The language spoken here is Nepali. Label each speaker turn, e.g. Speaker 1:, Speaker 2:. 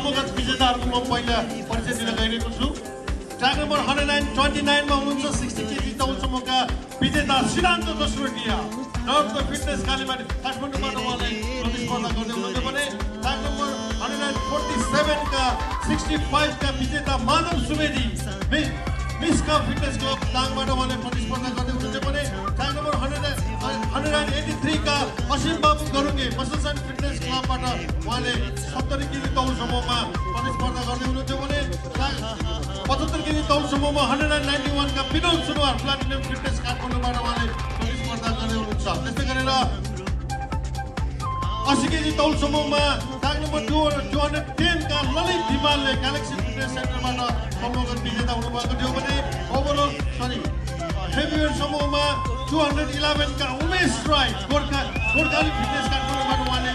Speaker 1: समूहगत विजेताहरूको म पहिला परिचय दिन गइरहेको छु। ट्र्याक नम्बर 129 मा हुनुहुन्छ 60 केजी तौल समूहका विजेता सिद्धान्त दशरथिया। नर्थ फिटनेस कालीमाटी काठमाडौँबाट उहाँले प्रतिस्पर्धा गर्दै हुनुहुन्छ भने ट्र्याक नम्बर 147 का 65 का विजेता माधव सुवेदी मिस्का फिटनेस क्लब दाङबाट उहाँले प्रतिस्पर्धा गर्दै हुनुहुन्छ भने ट्र्याक नम्बर 183 का असीम बाबु गरुङ्गे मसलसन फिटनेस क्लबबाट उहाँले 70 केजी तौल समूहमा प्रतिस्पर्धा गर्दै हुनुहुन्छ भने 75 केजी तौल समूहमा 191 का विनोद सुनवार प्लाटिनम फिटनेस काठमाडौँबाट उहाँले प्रतिस्पर्धा गर्दै हुनुहुन्छ। त्यस्तै गरेर 80 केजी तौल समूहमा ट्र्याक नम्बर 210 का ललित धिमालले ग्यालेक्सी फिटनेस सेन्टरबाट समूहगत विजेता हुनुभएको थियो भने हेभीवेट समूहमा 211 का उमेश राई गोर्खाली फिटनेस काठमाडौँबाट उहाँले